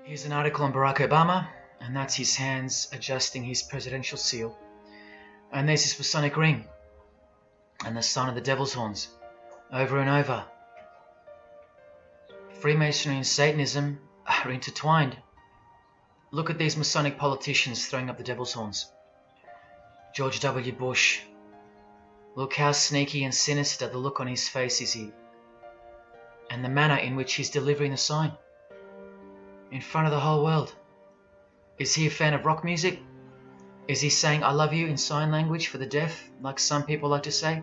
Here's an article on Barack Obama, and that's his hands adjusting his presidential seal. And there's his Masonic ring, and the sign of the devil's horns, over and over. Freemasonry and Satanism are intertwined. Look at these Masonic politicians throwing up the devil's horns. George W. Bush. Look how sneaky and sinister the look on his face is here, and the manner in which he's delivering the sign in front of the whole world. Is he a fan of rock music? Is he saying I love you in sign language for the deaf, like some people like to say?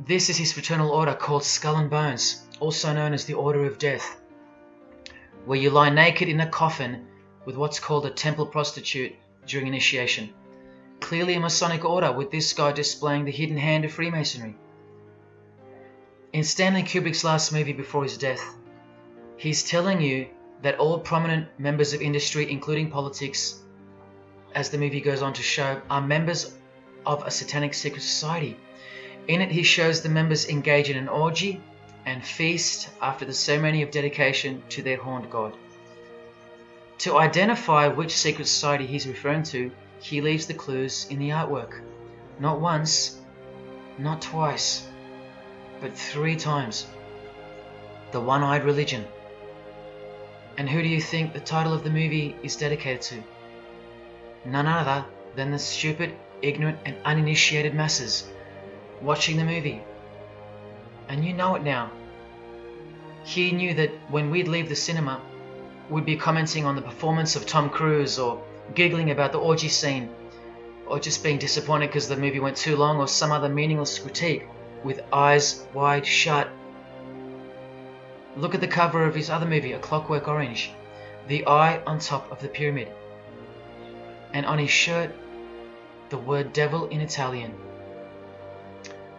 This is his fraternal order called Skull and Bones, also known as the Order of Death, where you lie naked in a coffin with what's called a temple prostitute during initiation. Clearly a Masonic order, with this guy displaying the hidden hand of Freemasonry. In Stanley Kubrick's last movie before his death, he's telling you that all prominent members of industry, including politics, as the movie goes on to show, are members of a satanic secret society. In it, he shows the members engage in an orgy and feast after the ceremony of dedication to their horned god. To identify which secret society he's referring to, he leaves the clues in the artwork. Not once, not twice, but 3 times. The One-Eyed Religion. And who do you think the title of the movie is dedicated to? None other than the stupid, ignorant and uninitiated masses watching the movie. And you know it now. He knew that when we'd leave the cinema, we'd be commenting on the performance of Tom Cruise, or giggling about the orgy scene, or just being disappointed because the movie went too long, or some other meaningless critique, with eyes wide shut. Look at the cover of his other movie, A Clockwork Orange. The eye on top of the pyramid. And on his shirt, the word devil in Italian.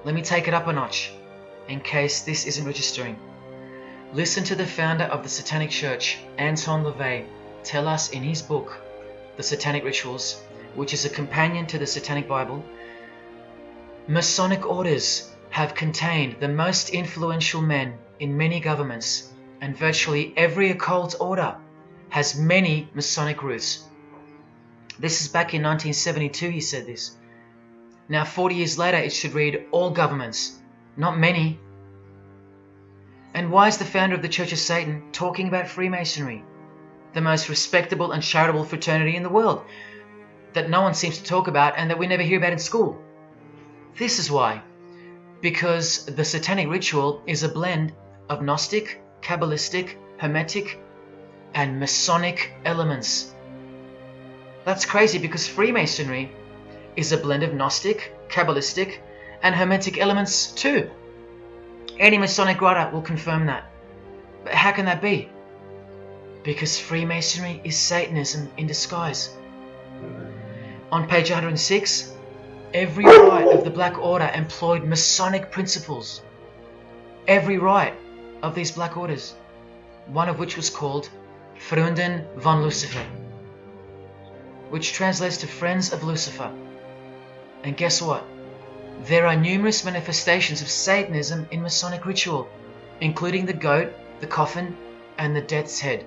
Let me take it up a notch, in case this isn't registering. Listen to the founder of the Satanic Church, Anton LaVey, tell us in his book, The Satanic Rituals, which is a companion to the Satanic Bible, Masonic orders have contained the most influential men in many governments, and virtually every occult order has many Masonic roots. This is back in 1972 he said this. Now 40 years later it should read all governments, not many. And why is the founder of the Church of Satan talking about Freemasonry, the most respectable and charitable fraternity in the world, that no one seems to talk about and that we never hear about in school? This is why. Because the Satanic Ritual is a blend of Gnostic, Kabbalistic, Hermetic, and Masonic elements. That's crazy, because Freemasonry is a blend of Gnostic, Kabbalistic, and Hermetic elements too. Any Masonic writer will confirm that. But how can that be? Because Freemasonry is Satanism in disguise. On page 106, every rite of the Black Order employed Masonic principles. Every rite of these Black Orders, one of which was called Freunden von Lucifer, which translates to Friends of Lucifer. And guess what? There are numerous manifestations of Satanism in Masonic ritual, including the goat, the coffin, and the death's head.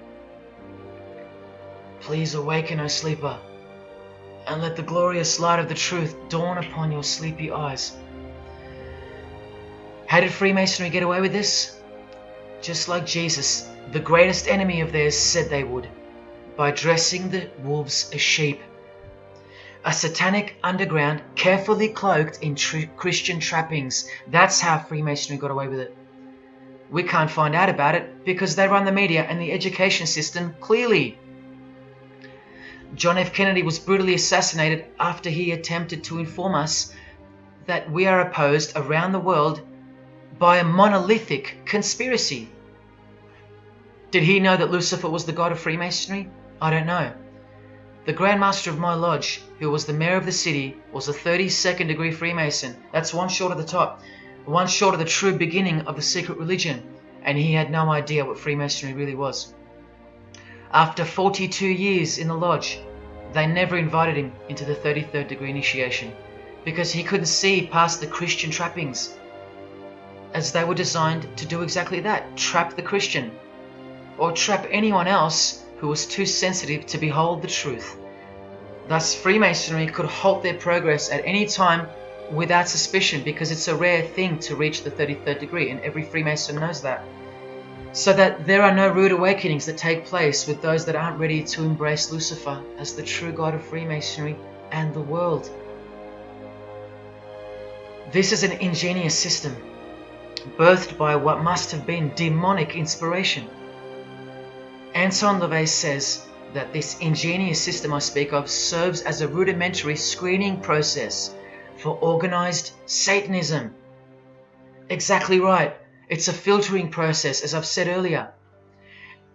Please awaken, O sleeper, and let the glorious light of the truth dawn upon your sleepy eyes. How did Freemasonry get away with this? Just like Jesus, the greatest enemy of theirs, said they would, by dressing the wolves as sheep. A satanic underground carefully cloaked in Christian trappings. That's how Freemasonry got away with it. We can't find out about it because they run the media and the education system clearly. John F. Kennedy was brutally assassinated after he attempted to inform us that we are opposed around the world by a monolithic conspiracy. Did he know that Lucifer was the god of Freemasonry? I don't know. The Grand Master of my lodge, who was the mayor of the city, was a 32nd degree Freemason. That's one short of the top, one short of the true beginning of the secret religion, and he had no idea what Freemasonry really was. After 42 years in the lodge, they never invited him into the 33rd degree initiation because he couldn't see past the Christian trappings, as they were designed to do exactly that, trap the Christian. or trap anyone else who was too sensitive to behold the truth. Thus, Freemasonry could halt their progress at any time without suspicion, because it's a rare thing to reach the 33rd degree, and every Freemason knows that. So that there are no rude awakenings that take place with those that aren't ready to embrace Lucifer as the true God of Freemasonry and the world. This is an ingenious system, birthed by what must have been demonic inspiration. Anton LaVey says that this ingenious system I speak of serves as a rudimentary screening process for organized Satanism. Exactly right. It's a filtering process, as I've said earlier.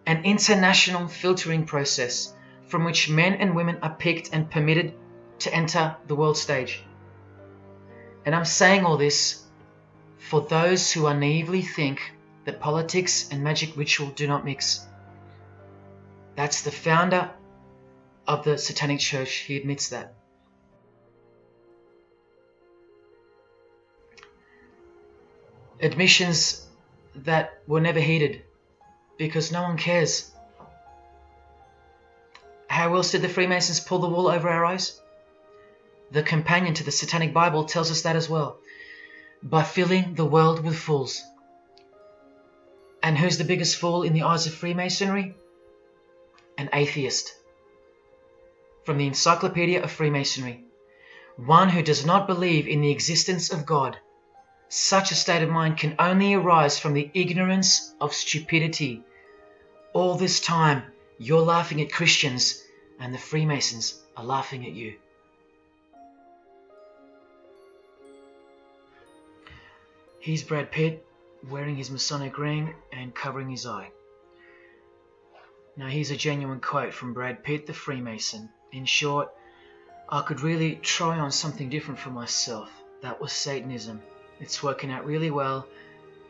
An international filtering process from which men and women are picked and permitted to enter the world stage. And I'm saying all this for those who naively think that politics and magic ritual do not mix. That's the founder of the Satanic Church. He admits that. Admissions that were never heeded because no one cares. How else did the Freemasons pull the wool over our eyes? The companion to the Satanic Bible tells us that as well. By filling the world with fools. And who's the biggest fool in the eyes of Freemasonry? An atheist. From the Encyclopedia of Freemasonry. One who does not believe in the existence of God. Such a state of mind can only arise from the ignorance of stupidity. All this time, you're laughing at Christians, and the Freemasons are laughing at you. Here's Brad Pitt wearing his Masonic ring and covering his eye. Now here's a genuine quote from Brad Pitt, the Freemason. In short, I could really try on something different for myself. That was Satanism. It's working out really well.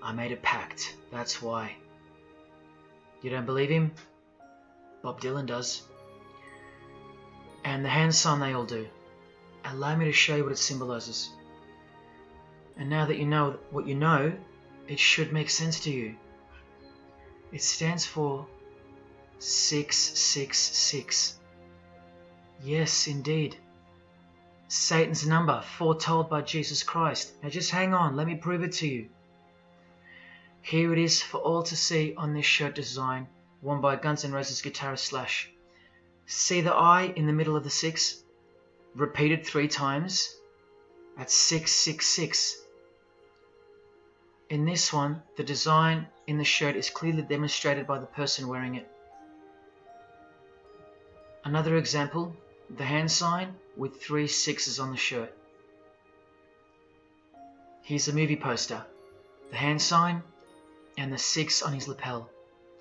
I made a pact. That's why. You don't believe him? Bob Dylan does. And the hand sign they all do. Allow me to show you what it symbolizes. And now that you know what you know, it should make sense to you. It stands for 666. Yes, indeed. Satan's number, foretold by Jesus Christ. Now just hang on, let me prove it to you. Here it is for all to see on this shirt design, worn by Guns N' Roses guitarist Slash. See the I in the middle of the 6? Repeated 3 times. That's 666. In this one, the design in the shirt is clearly demonstrated by the person wearing it. Another example, the hand sign with 3 6s on the shirt. Here's a movie poster, the hand sign and the 6 on his lapel.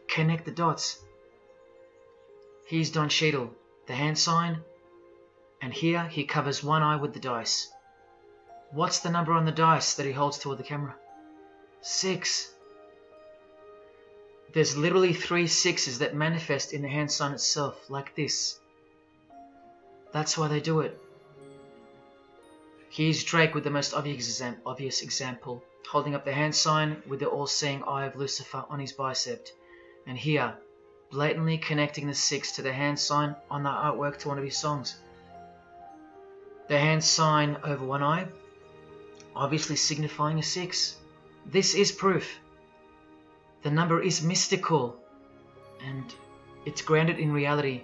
Connect the dots. Here's Don Cheadle, the hand sign, and here he covers one eye with the dice. What's the number on the dice that he holds toward the camera? 6. There's literally 3 6s that manifest in the hand sign itself, like this. That's why they do it. Here's Drake with the most obvious example, holding up the hand sign with the all-seeing eye of Lucifer on his bicep. And here, blatantly connecting the 6 to the hand sign on the artwork to one of his songs. The hand sign over one eye, obviously signifying a 6. This is proof. The number is mystical, and it's grounded in reality,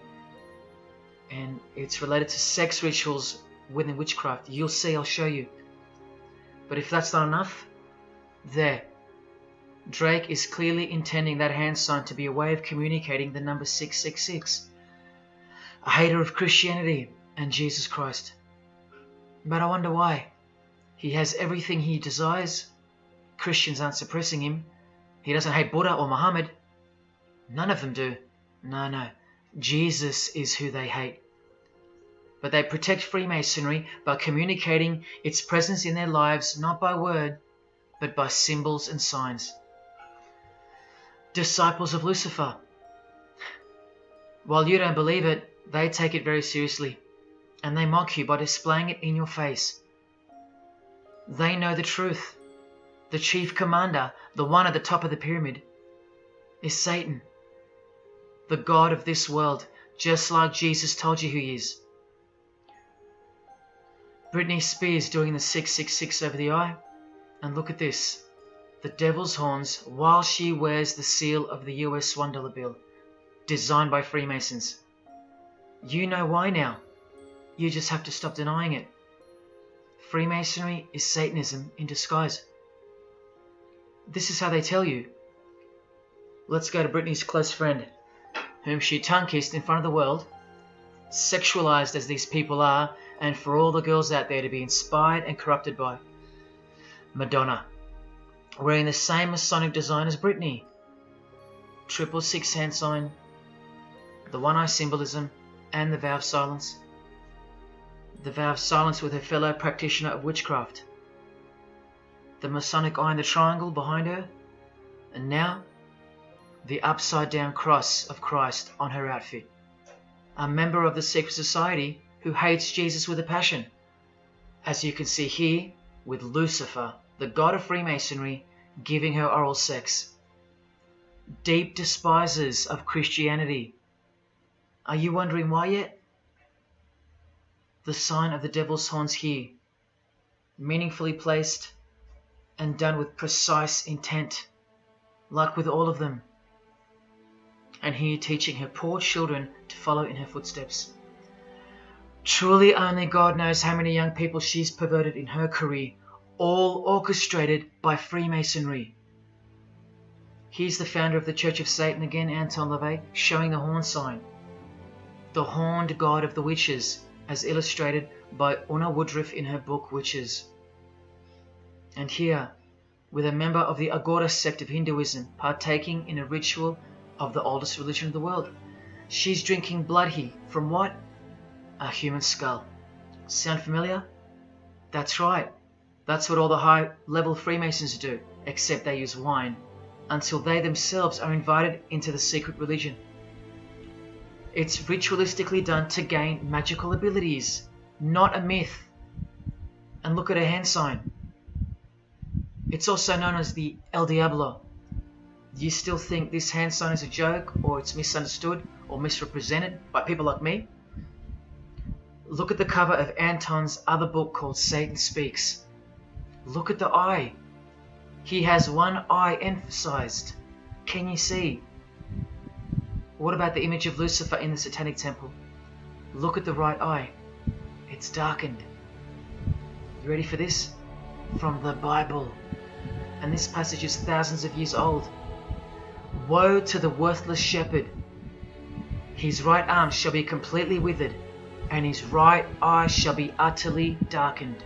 and it's related to sex rituals within witchcraft. You'll see, I'll show you. But if that's not enough, there. Drake is clearly intending that hand sign to be a way of communicating the number 666. A hater of Christianity and Jesus Christ. But I wonder why. He has everything he desires. Christians aren't suppressing him. He doesn't hate Buddha or Muhammad. None of them do. No. Jesus is who they hate. But they protect Freemasonry by communicating its presence in their lives, not by word, but by symbols and signs. Disciples of Lucifer. While you don't believe it, they take it very seriously, and they mock you by displaying it in your face. They know the truth. The chief commander, the one at the top of the pyramid, is Satan. the god of this world, just like Jesus told you who he is. Britney Spears doing the 666 over the eye. And look at this. The devil's horns while she wears the seal of the US $1 bill, designed by Freemasons. You know why now. You just have to stop denying it. Freemasonry is Satanism in disguise. This is how they tell you. Let's go to Britney's close friend, whom she tongue-kissed in front of the world, sexualized as these people are, and for all the girls out there to be inspired and corrupted by. Madonna, wearing the same Masonic design as Britney. 666 hand sign, the one eye symbolism, and the vow of silence. The vow of silence with her fellow practitioner of witchcraft. The Masonic eye in the triangle behind her, and now the upside down cross of Christ on her outfit. A member of the secret society who hates Jesus with a passion, as you can see here with Lucifer, the god of Freemasonry, giving her oral sex. Deep despisers of Christianity. Are you wondering why yet? The sign of the devil's horns here, meaningfully placed and done with precise intent, like with all of them. And here teaching her poor children to follow in her footsteps. Truly only God knows how many young people she's perverted in her career, all orchestrated by Freemasonry. Here's the founder of the Church of Satan again, Anton LaVey, showing the horn sign. The horned god of the witches, as illustrated by Una Woodruff in her book Witches. And here, with a member of the Agora sect of Hinduism partaking in a ritual of the oldest religion of the world. She's drinking blood here from what? A human skull. Sound familiar? That's right. That's what all the high-level Freemasons do, except they use wine, until they themselves are invited into the secret religion. It's ritualistically done to gain magical abilities, not a myth. And look at her hand sign. It's also known as the El Diablo. Do you still think this hand sign is a joke, or it's misunderstood or misrepresented by people like me? Look at the cover of Anton's other book called Satan Speaks. Look at the eye. He has one eye emphasized. Can you see? What about the image of Lucifer in the Satanic Temple? Look at the right eye. It's darkened. You ready for this? From the Bible. And this passage is thousands of years old. Woe to the worthless shepherd. His right arm shall be completely withered, and his right eye shall be utterly darkened.